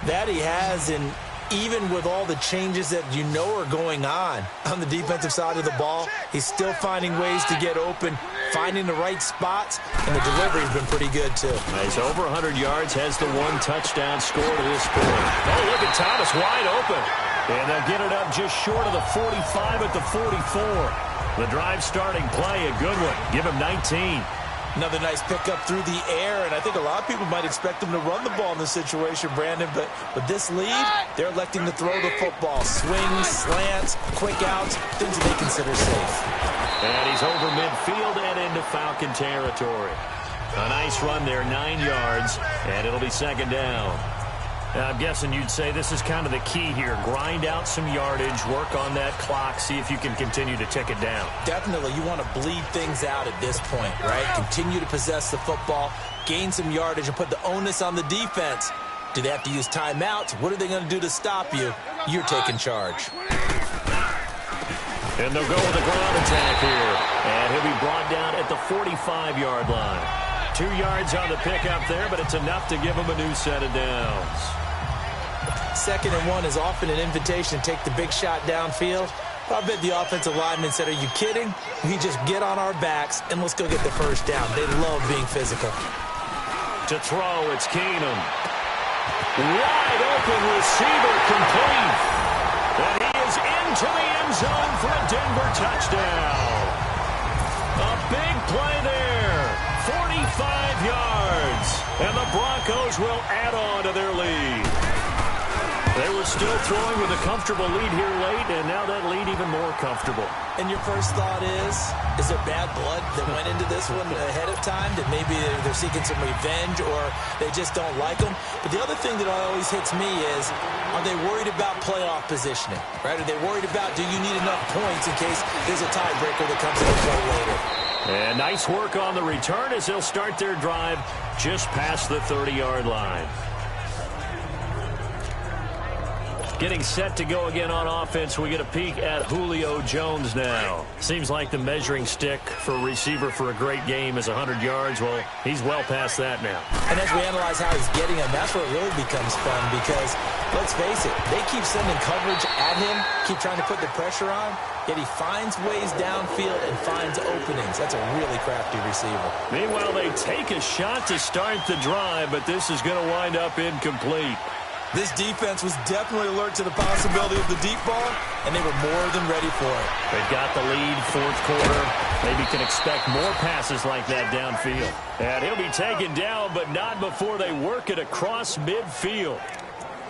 That he has, and even with all the changes that you know are going on the defensive side of the ball, he's still finding ways to get open, finding the right spots, and the delivery's been pretty good too. He's over 100 yards, has the 1 touchdown score to this point. Oh, look at Thomas wide open. And they'll get it up just short of the 45 at the 44. The drive starting play, a good one. Give him 19. Another nice pickup through the air, and I think a lot of people might expect him to run the ball in this situation, Brandon, but with this lead, they're electing to throw the football. Swings, slants, quick outs, things that they consider safe. And he's over midfield and into Falcon territory. A nice run there, 9 yards, and it'll be 2nd down. I'm guessing you'd say this is kind of the key here. Grind out some yardage, work on that clock, see if you can continue to tick it down. Definitely. You want to bleed things out at this point, right? Continue to possess the football, gain some yardage, and put the onus on the defense. Do they have to use timeouts? What are they going to do to stop you? You're taking charge. And they'll go with a ground attack here. And he'll be brought down at the 45-yard line. 2 yards on the pickup there, but it's enough to give him a new set of downs. 2nd and 1 is often an invitation to take the big shot downfield. I bet the offensive lineman said, are you kidding? We just get on our backs and let's go get the 1st down. They love being physical. To throw, it's Keenum. Wide open receiver complete. And he is into the end zone for a Denver touchdown. A big play there. 45 yards. And the Broncos will add on to their lead. They were still throwing with a comfortable lead here late, and now that lead even more comfortable. And your first thought is there bad blood that went into this one ahead of time, that maybe they're seeking some revenge or they just don't like them? But the other thing that always hits me is, are they worried about playoff positioning, right? Are they worried about, do you need enough points in case there's a tiebreaker that comes into play later? And nice work on the return as they'll start their drive just past the 30-yard line. Getting set to go again on offense. We get a peek at Julio Jones now. Seems like the measuring stick for a receiver for a great game is 100 yards. Well, he's well past that now. And as we analyze how he's getting them, that's where it really becomes fun because, let's face it, they keep sending coverage at him, keep trying to put the pressure on, yet he finds ways downfield and finds openings. That's a really crafty receiver. Meanwhile, they take a shot to start the drive, but this is going to wind up incomplete. This defense was definitely alert to the possibility of the deep ball, and they were more than ready for it. They've got the lead, fourth quarter. Maybe can expect more passes like that downfield. And he'll be taken down, but not before they work it across midfield.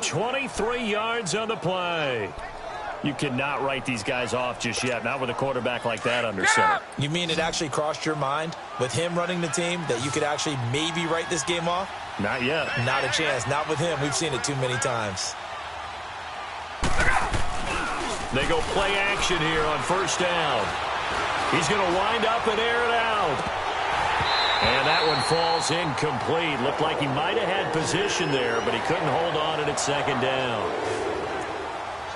23 yards on the play. You cannot write these guys off just yet, not with a quarterback like that under center. You mean it actually crossed your mind with him running the team that you could actually maybe write this game off? Not yet. Not a chance. Not with him. We've seen it too many times. They go play action here on first down. He's going to wind up and air it out. And that one falls incomplete. Looked like he might have had position there, but he couldn't hold on at second down.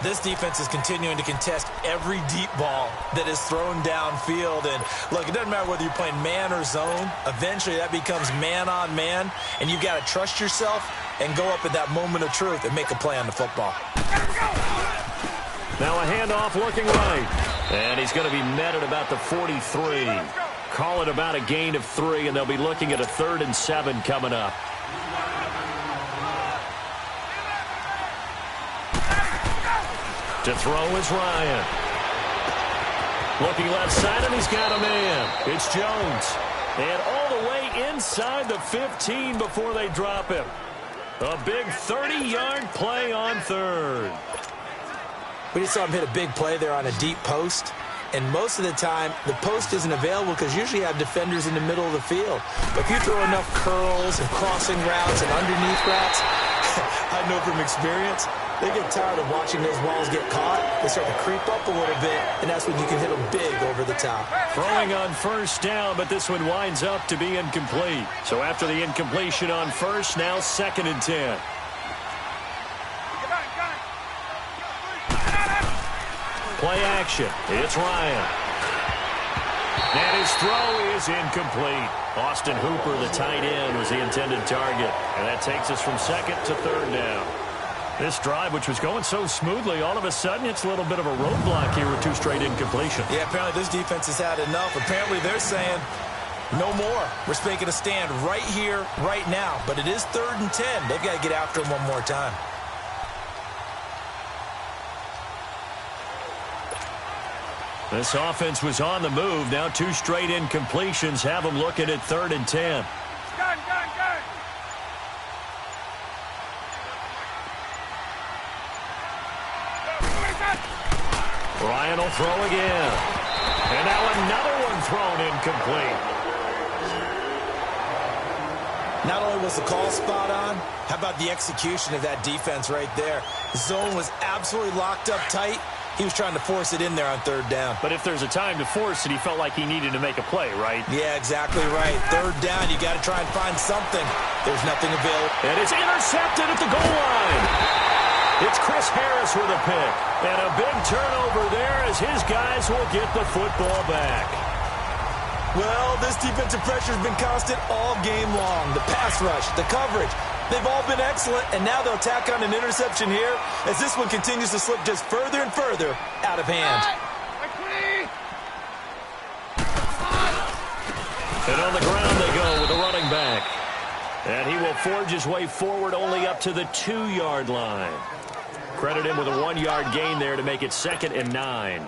This defense is continuing to contest every deep ball that is thrown downfield. And, look, it doesn't matter whether you're playing man or zone. Eventually, that becomes man-on-man, and you've got to trust yourself and go up at that moment of truth and make a play on the football. Now a handoff looking right. And he's going to be met at about the 43. Call it about a gain of 3, and they'll be looking at a 3rd and 7 coming up. To throw is Ryan. Looking left side, and he's got a man. It's Jones. And all the way inside the 15 before they drop him. A big 30-yard play on 3rd. We just saw him hit a big play there on a deep post. And most of the time, the post isn't available because usually you have defenders in the middle of the field. But if you throw enough curls and crossing routes and underneath routes, I know from experience, they get tired of watching those balls get caught. They start to creep up a little bit, and that's when you can hit them big over the top. Throwing on first down, but this one winds up to be incomplete. So after the incompletion on first, now 2nd and 10. Play action. It's Ryan. And his throw is incomplete. Austin Hooper, the tight end, was the intended target. And that takes us from 2nd to 3rd down. This drive, which was going so smoothly, all of a sudden it's a little bit of a roadblock here with 2 straight incompletions. Yeah, apparently this defense has had enough. Apparently they're saying, no more. We're making a stand right here, right now. But it is 3rd and 10. They've got to get after him one more time. This offense was on the move. Now 2 straight incompletions have them looking at 3rd and 10. Ryan will throw again. And now another one thrown incomplete. Not only was the call spot on, how about the execution of that defense right there? The zone was absolutely locked up tight. He was trying to force it in there on 3rd down. But if there's a time to force it, he felt like he needed to make a play, right? Yeah, exactly right. 3rd down, you got to try and find something. There's nothing available. And it's intercepted at the goal line. It's Chris Harris with a pick. And a big turnover there as his guys will get the football back. Well, this defensive pressure has been constant all game long. The pass rush, the coverage, they've all been excellent, and now they'll tack on an interception here as this one continues to slip just further and further out of hand. And on the ground they go with the running back. And he will forge his way forward only up to the 2-yard line. Credit him with a 1-yard gain there to make it 2nd and 9.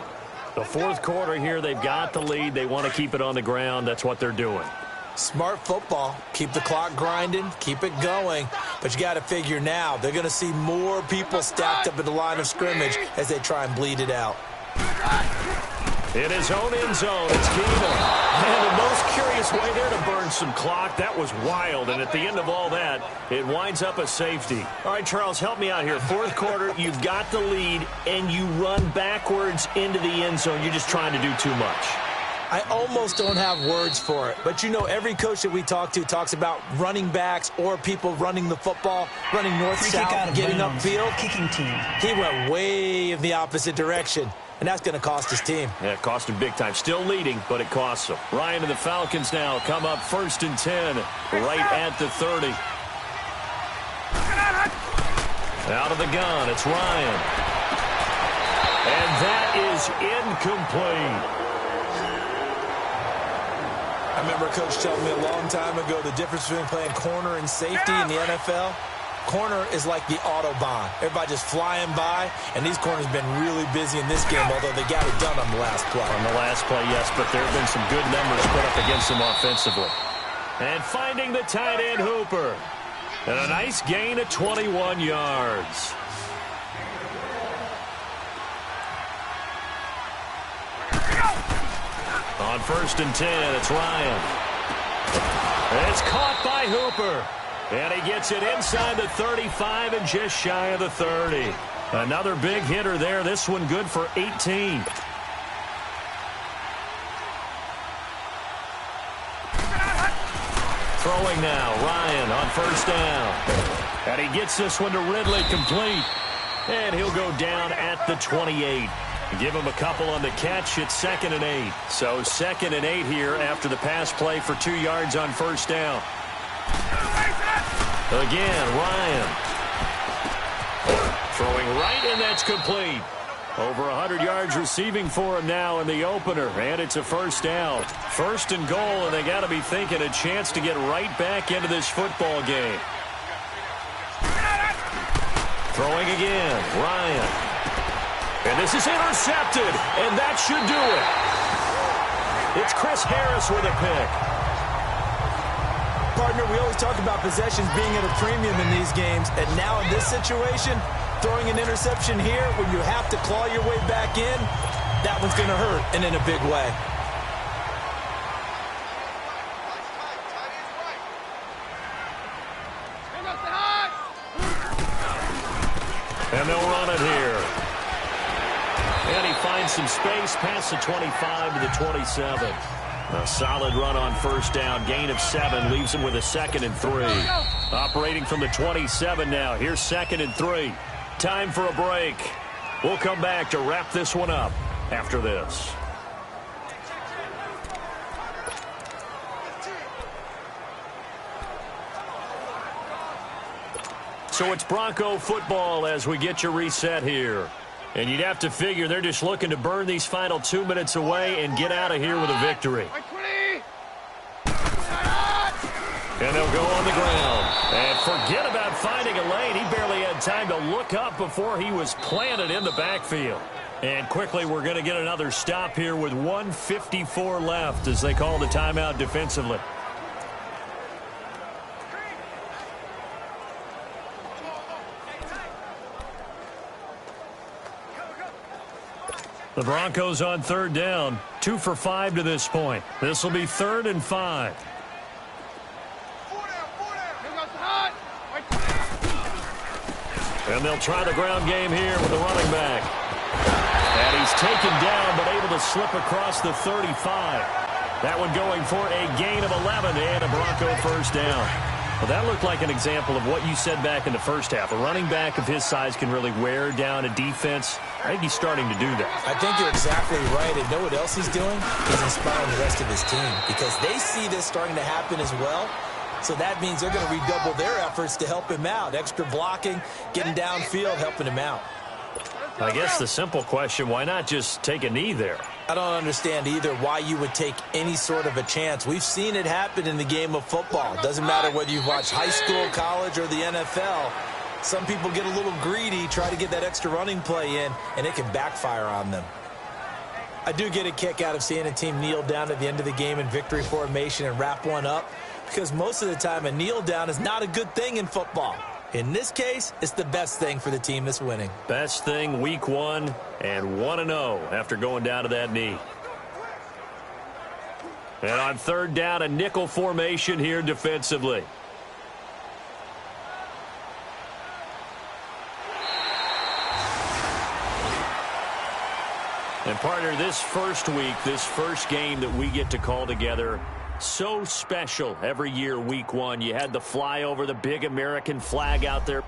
The 4th quarter here, they've got the lead. They want to keep it on the ground. That's what they're doing. Smart football. Keep the clock grinding. Keep it going. But you got to figure now, they're going to see more people stacked up at the line of scrimmage as they try and bleed it out. In his own end zone, it's Keenum. And the most curious way there to burn some clock. That was wild. And at the end of all that, it winds up a safety. All right, Charles, help me out here. 4th quarter, you've got the lead, and you run backwards into the end zone. You're just trying to do too much. I almost don't have words for it. But, you know, every coach that we talk to talks about running backs or people running the football, running north-south, getting upfield. Kicking team. He went way in the opposite direction. And that's going to cost his team. Yeah, it cost him big time. Still leading, but it costs him. Ryan and the Falcons now come up 1st and 10, right at the 30. Out of the gun, it's Ryan. And that is incomplete. I remember a coach telling me a long time ago the difference between playing corner and safety in the NFL. corner is like the Autobahn. Everybody just flying by, and these corners have been really busy in this game, although they got it done on the last play. On the last play, yes, but there have been some good numbers put up against them offensively. And finding the tight end, Hooper. And a nice gain of 21 yards. On 1st and 10, it's Ryan. It's caught by Hooper. And he gets it inside the 35 and just shy of the 30. Another big hitter there. This one good for 18. Throwing now, Ryan on 1st down. And he gets this one to Ridley complete. And he'll go down at the 28. Give him a couple on the catch. It's 2nd and 8. So 2nd and 8 here after the pass play for 2 yards on 1st down. Again, Ryan. Throwing right, and that's complete. Over 100 yards receiving for him now in the opener, and it's a 1st down. 1st and goal, and they got to be thinking a chance to get right back into this football game. Throwing again, Ryan. And this is intercepted, and that should do it. It's Chris Harris with a pick. Partner, we always talk about possessions being at a premium in these games, and now in this situation, throwing an interception here when you have to claw your way back in, that one's going to hurt, and in a big way. And they'll run it here. And he finds some space past the 25 to the 27. A solid run on 1st down. Gain of 7 leaves him with a 2nd and 3. Operating from the 27 now. Here's 2nd and 3. Time for a break. We'll come back to wrap this one up after this. So it's Bronco football as we get you reset here. And you'd have to figure they're just looking to burn these final 2 minutes away and get out of here with a victory. And they'll go on the ground. And forget about finding a lane. He barely had time to look up before he was planted in the backfield. And quickly we're going to get another stop here with 1:54 left as they call the timeout defensively. The Broncos on 3rd down. 2 for 5 to this point. This will be 3rd and 5. And they'll try the ground game here with the running back. And he's taken down but able to slip across the 35. That one going for a gain of 11 and a Bronco 1st down. Well, that looked like an example of what you said back in the first half. A running back of his size can really wear down a defense. I think he's starting to do that. I think you're exactly right. And know what else he's doing? He's inspiring the rest of his team because they see this starting to happen as well. So that means they're going to redouble their efforts to help him out. Extra blocking, getting downfield, helping him out. I guess the simple question, why not just take a knee there? I don't understand either why you would take any sort of a chance. We've seen it happen in the game of football. Doesn't matter whether you've watched high school, college, or the NFL. Some people get a little greedy, try to get that extra running play in, and it can backfire on them. I do get a kick out of seeing a team kneel down at the end of the game in victory formation and wrap one up, because most of the time a kneel down is not a good thing in football. In this case, it's the best thing for the team that's winning. Best thing week 1 and 1-0 after going down to that knee. And on 3rd down, a nickel formation here defensively. And partner, this first week, this first game that we get to call together, so special every year, week 1. You had the flyover, the big American flag out there.